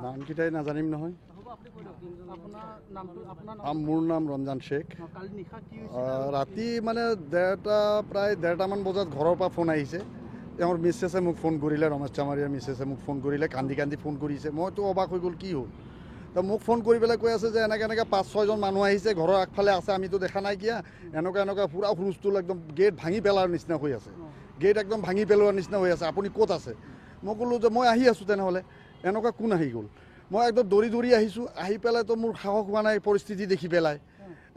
নামকেইটাই নাজানিম নহয়। মোৰ নাম ৰঞ্জন শেখ। ৰাতি মানে প্ৰায় 1:30মান বজাত ঘৰৰ পৰা ফোন আহিছে। তেওঁৰ মিছেছে মোক ফোন কৰিলে, ৰমেশ চামাৰীয়াৰ মিছেছে মোক ফোন কৰিলে, কান্দি কান্দি ফোন কৰিছে। মইতো অবাক হৈ গ'ল, কি হ'ল? তো মোক ফোন কৰি পেলাই কৈ আছে যে এনেকৈ 5-6জন মানুহ আহিছে, ঘৰৰ আগফালে আছে, আমিতো দেখা নাই কিয়া, এনেকুৱা পূৰা হুলস্থুল, একদম গেট ভাঙি পেলোৱাৰ নিচিনা হৈ আছে, গেট একদম ভাঙি পেলোৱাৰ নিচিনা হৈ আছে, আপুনি ক'ত আছে? মই ক'লোঁ যে মই আহি আছোঁ। তেনেহ'লে এনেকুৱা কোন আহি গ'ল? মই একদম দৌৰি আহিছোঁ, আহি পেলাইতো মোৰ সাহস হোৱা নাই পৰিস্থিতি দেখি পেলাই।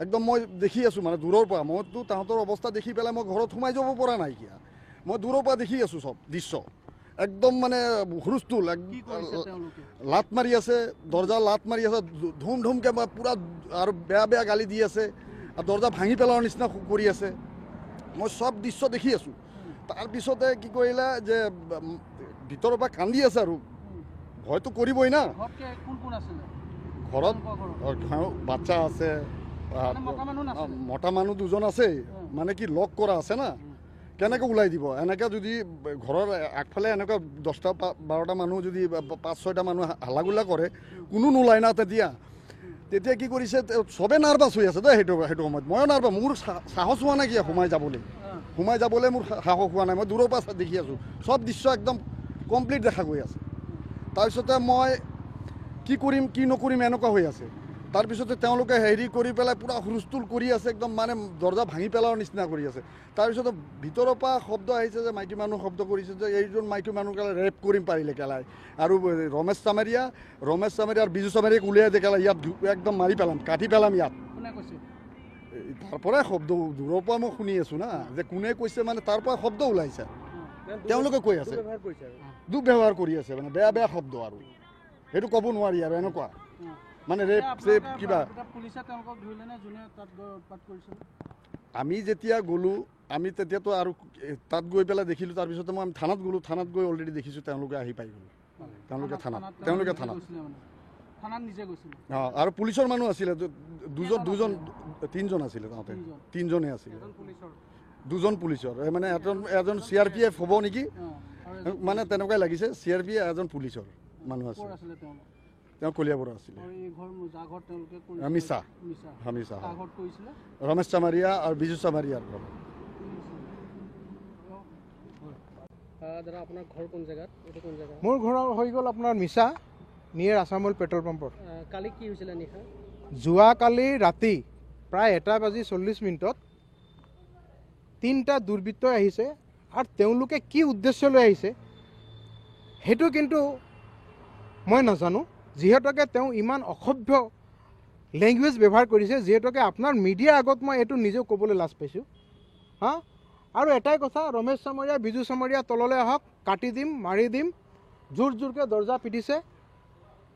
একদম মই দেখি আছোঁ মানে দূৰৰ পৰা, মইতো তাহাঁতৰ অৱস্থা দেখি পেলাই মই ঘৰত সোমাই যাব পৰা নাই কিয়া। মই দূৰৰ পৰা দেখি আছোঁ চব দৃশ্য, একদম মানে হুলস্থুল, লাট মাৰি আছে, দৰ্জা লাট মাৰি আছে, ধুমকে পূৰা, আৰু বেয়া গালি দি আছে, আৰু দৰ্জা ভাঙি পেলোৱাৰ নিচিনা কৰি আছে। মই চব দৃশ্য দেখি আছোঁ। তাৰপিছতে কি কৰিলে যে ভিতৰৰ পৰা কান্দি আছে, আৰু ভয়তো কৰিবই না। ঘৰত বাচ্চা আছে, মতা মানুহ 2জন আছে, মানে কি লক কৰা আছে না, কেনেকৈ ওলাই দিব? এনেকৈ যদি ঘৰৰ আগফালে এনেকুৱা 10-12টা মানুহ যদি 5-6টা মানুহ হাল্লাগোল্লা কৰে, কোনো নোলায় না। তেতিয়া কি কৰিছে, চবেই নাৰ্ভাছ হৈ আছে দেই সেইটো সময়ত। ময়ো নাৰ্ভাছ, মোৰ সাহস হোৱা নাই কিয়া সোমাই যাবলৈ মোৰ সাহস হোৱা নাই। মই দূৰৰ পৰা দেখি আছোঁ, চব দৃশ্য একদম কমপ্লিট দেখা গৈ আছে। তাৰপিছতে মই কি কৰিম কি নকৰিম এনেকুৱা হৈ আছে। তাৰপিছতে তেওঁলোকে হেৰি কৰি পেলাই পূৰা হুলস্থুল কৰি আছে, একদম মানে দৰ্জা ভাঙি পেলোৱাৰ নিচিনা কৰি আছে। তাৰপিছতে ভিতৰৰ পৰা শব্দ আহিছে যে মাইকী মানুহ শব্দ কৰিছে যে এইজন মাইকী মানুহ ৰেপ কৰিম পাৰিলে কেলাই, আৰু ৰমেশ চামাৰীয়া আৰু বিজু চামাৰীয়াক উলিয়াই দিয়ে কেলাই, ইয়াত একদম মাৰি পেলাম, কাটি পেলাম ইয়াত। তাৰপৰাই শব্দ দূৰৰ পৰা মই শুনি আছোঁ না, যে কোনে কৈছে মানে তাৰ পৰা শব্দ ওলাইছে। তেওঁলোকে কৈ আছে দুৰ্ব্যৱহাৰ কৰি আছে, মানে বেয়া শব্দ, আৰু সেইটো ক'ব নোৱাৰি আৰু এনেকুৱা মানে ৰেপ কিবা। আমি যেতিয়া গ'লোঁ, আমি তেতিয়াতো আৰু তাত গৈ পেলাই দেখিলোঁ। তাৰপিছতে মই থানাত গ'লোঁ, থানাত গৈ অলৰেডি দেখিছোঁ তেওঁলোকে আহি পাই গ'ল। তেওঁলোকে থানাত আৰু পুলিচৰ মানুহ আছিলে 3জন আছিলে, তাহাঁতে 3জনে আছিলে, 2জন পুলিচৰ, মানে এজন CRPF হ'ব নেকি, মানে তেনেকুৱাই লাগিছে। CRPF, এজন পুলিচৰ মানুহ আছে, তেওঁ কলিয়াবৰৰ আছিলে। মিছা ৰমেশ চামাৰীয়া আৰু বিজু চামাৰীয়াৰ ঘৰ। মোৰ ঘৰ হৈ গ'ল আপোনাৰ মিছা, নিয়েৰ আছাম অইল পেট্ৰল পাম্পৰ। কালি কি হৈছিলে নিশা? যোৱাকালি ৰাতি প্ৰায় 1:40 3টা দুৰ্বৃত্ত আহিছে, আৰু তেওঁলোকে কি উদ্দেশ্য লৈ আহিছে সেইটো কিন্তু মই নাজানো। যিহেতুকে তেওঁ ইমান অসভ্য লেংগুৱেজ ব্যৱহাৰ কৰিছে, যিহেতুকে আপোনাৰ মিডিয়াৰ আগত মই এইটো নিজেও ক'বলৈ লাজ পাইছোঁ। আৰু এটাই কথা, ৰমেশ চামৰীয়া বিজু চামৰীয়া তললৈ আহক, কাটি দিম, মাৰি দিম, জোৰকৈ দৰ্জা পিটিছে।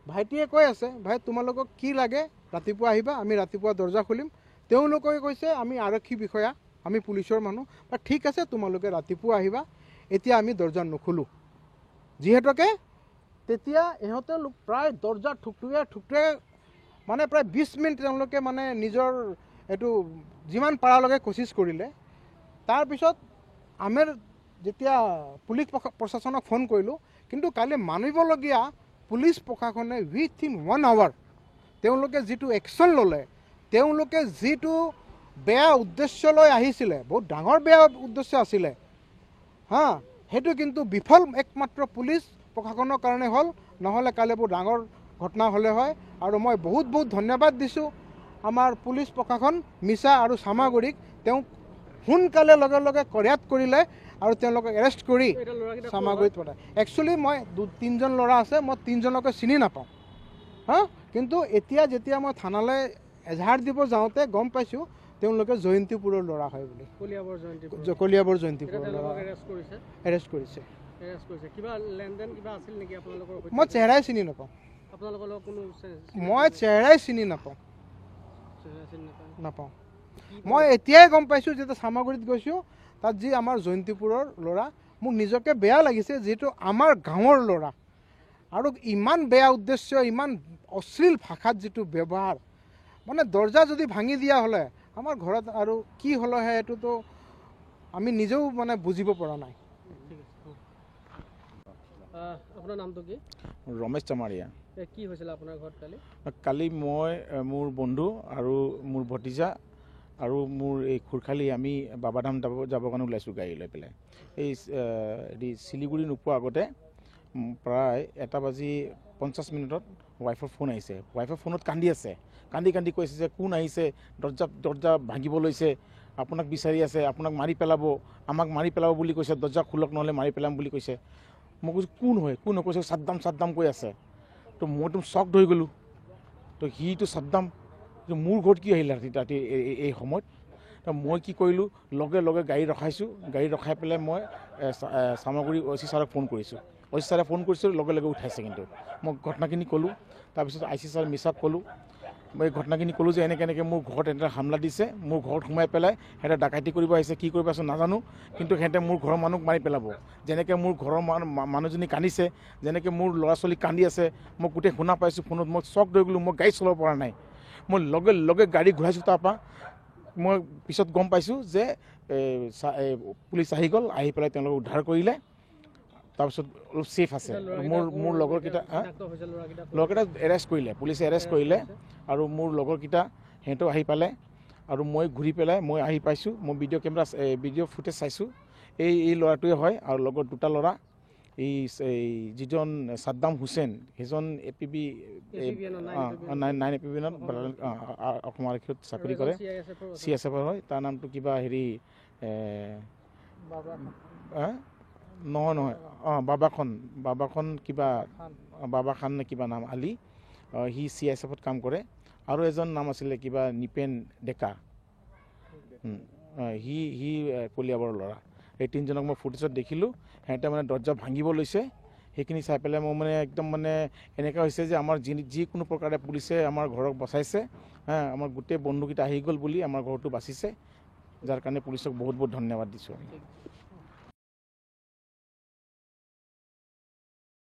ভাইটিয়ে কৈ আছে, ভাই তোমালোকক কি লাগে, ৰাতিপুৱা আহিবা, আমি ৰাতিপুৱা দৰ্জা খুলিম। তেওঁলোকে কৈছে আমি আৰক্ষী বিষয়া, আমি পুলিচৰ মানুহ, ঠিক আছে তোমালোকে ৰাতিপুৱা আহিবা, এতিয়া আমি দৰ্জা নুখুলোঁ। যিহেতুকে তেতিয়া ইহঁতে প্ৰায় দৰ্জা ঠুকঠুকাই মানে প্ৰায় 20 মিনিট তেওঁলোকে মানে নিজৰ এইটো যিমান পাৰালৈকে কোচিছ কৰিলে। তাৰপিছত আমি যেতিয়া পুলিচ প্ৰশাসনক ফোন কৰিলোঁ, কিন্তু কালি মানিবলগীয়া পুলিচ প্ৰশাসনে উইথিন 1 আৱাৰ তেওঁলোকে যিটো একশ্যন ল'লে, তেওঁলোকে যিটো বেয়া উদ্দেশ্য লৈ আহিছিলে, বহুত ডাঙৰ বেয়া উদ্দেশ্য আছিলে, সেইটো কিন্তু বিফল একমাত্ৰ পুলিচ প্ৰশাসনৰ কাৰণে হ'ল, নহ'লে কালি বহুত ডাঙৰ ঘটনা হ'লে হয়। আৰু মই বহুত ধন্যবাদ দিছোঁ আমাৰ পুলিচ প্ৰশাসন মিছা আৰু চামাগুৰিক। তেওঁক সোনকালে লগে কৰায়ত্ব কৰিলে আৰু তেওঁলোকক এৰেষ্ট কৰি চামাগুৰিত পঠায়। একচুৱেলি মই 3জন ল'ৰা আছে, মই 3জনকে চিনি নাপাওঁ। কিন্তু এতিয়া যেতিয়া মই থানালৈ এজাহাৰ দিব যাওঁতে গম পাইছোঁ তেওঁলোকে জয়ন্তীপুৰৰ ল'ৰা হয় বুলি। কলিয়াবৰ জয়ন্তীপুৰৰ ল'ৰা এৰেষ্ট কৰিছে। মই চেহেৰাই চিনি নাপাওঁ, মই এতিয়াই গম পাইছোঁ যেতিয়া চামাগুৰিত গৈছোঁ, তাত যি আমাৰ জয়ন্তীপুৰৰ ল'ৰা। মোক নিজকে বেয়া লাগিছে, যিহেতু আমাৰ গাঁৱৰ ল'ৰা, আৰু ইমান বেয়া উদ্দেশ্য, ইমান অশ্লীল ভাষাত যিটো ব্যৱহাৰ, মানে দৰ্জা যদি ভাঙি দিয়া হ'লে আমাৰ ঘৰত আৰু কি হ'লে হয়, এইটোতো আমি নিজেও মানে বুজিব পৰা নাই। আপোনাৰ নামটো কি? ৰমেশ চামাৰিয়া। কি হৈছিল আপোনাৰ ঘৰত কালি? কালি মই মোৰ বন্ধু আৰু মোৰ ভতিজা আৰু মোৰ এই খুৰখালি আমি বাবাধাম যাবৰ কাৰণে ওলাইছোঁ গাড়ী লৈ পেলাই। এই শিলিগুৰি নোপোৱাৰ আগতে প্ৰায় 1:50 ৱাইফৰ ফোন আহিছে। ৱাইফৰ ফোনত কান্দি আছে, কান্দি কান্দি কৈছে যে কোন আহিছে, দৰ্জা ভাঙিব লৈছে, আপোনাক বিচাৰি আছে, আপোনাক মাৰি পেলাব, আমাক মাৰি পেলাব বুলি কৈছে, দৰ্জা খোলক নহ'লে মাৰি পেলাম বুলি কৈছে। মই কৈছোঁ কোন হয়, কোন কৈছে চাদ্দাম কৈ আছে। তো মইতো শ্বকড হৈ গ'লোঁ। তো সিটো চাদ্দাম, মোৰ ঘৰত কি আহিলে ৰাতি এই সময়ত? তো মই কি কৰিলোঁ, লগে লগে গাড়ী ৰখাইছোঁ। গাড়ী ৰখাই পেলাই মই চামগুৰি OC ছাৰক ফোন কৰিছোঁ। OC ছাৰে ফোন কৰিছোঁ, লগে লগে উঠাইছে। কিন্তু মই ঘটনাখিনি ক'লোঁ। তাৰপিছত IC ছাৰ মিছাক ক'লোঁ। মই এই ঘটনাখিনি ক'লোঁ যে এনেকৈ মোৰ ঘৰত এনেকৈ হামলা দিছে, মোৰ ঘৰত সোমাই পেলাই সিহঁতে ডাকাইতি কৰিব আহিছে, কি কৰিব আছে নাজানো, কিন্তু সিহঁতে মোৰ ঘৰৰ মানুহক মাৰি পেলাব। যেনেকৈ মোৰ ঘৰৰ মানুহজনী কান্দিছে, যেনেকৈ মোৰ ল'ৰা ছোৱালী কান্দি আছে, মই গোটেই শুনা পাইছোঁ ফোনত। মই শ্বকড হৈ গ'লোঁ, মই গাড়ী চলাব পৰা নাই। মই লগে লগে গাড়ী ঘূৰাইছোঁ। তাৰপৰা মই পিছত গম পাইছোঁ যে পুলিচ আহি গ'ল, আহি পেলাই তেওঁলোকে উদ্ধাৰ কৰিলে। তাৰপিছত অলপ ছেফ আছে। মোৰ লগৰকেইটা এৰেষ্ট কৰিলে, পুলিচে এৰেষ্ট কৰিলে। আৰু মোৰ লগৰকেইটা সিহঁতেও আহি পালে। আৰু মই ঘূৰি পেলাই মই আহি পাইছোঁ। মই ভিডিঅ' ফুটেজ চাইছোঁ। এই ল'ৰাটোৱে হয় আৰু লগত দুটা ল'ৰা। এই যিজন চাদ্দাম হুছেইন, সেইজন APB 9 APB অসম আৰক্ষীত চাকৰি কৰে, CSF হয়। তাৰ নামটো কিবা নহয় বাবাখন কিবা বাবা খান নে কিবা নাম, আলি। সি CSFত কাম কৰে। আৰু এজন নাম আছিলে কিবা নিপেন ডেকা, সি কলিয়াবৰৰ ল'ৰা। এই তিনিজনক মই ফুটেজত দেখিলোঁ। সিহঁতে মানে দৰ্জা ভাঙিব লৈছে। সেইখিনি চাই পেলাই মই মানে একদম মানে এনেকুৱা হৈছে যে আমাৰ যিকোনো প্ৰকাৰে পুলিচে আমাৰ ঘৰক বচাইছে। আমাৰ গোটেই বন্ধুকেইটা আহি গ'ল বুলি আমাৰ ঘৰটো বাচিছে, যাৰ কাৰণে পুলিচক বহুত বহুত ধন্যবাদ দিছোঁ।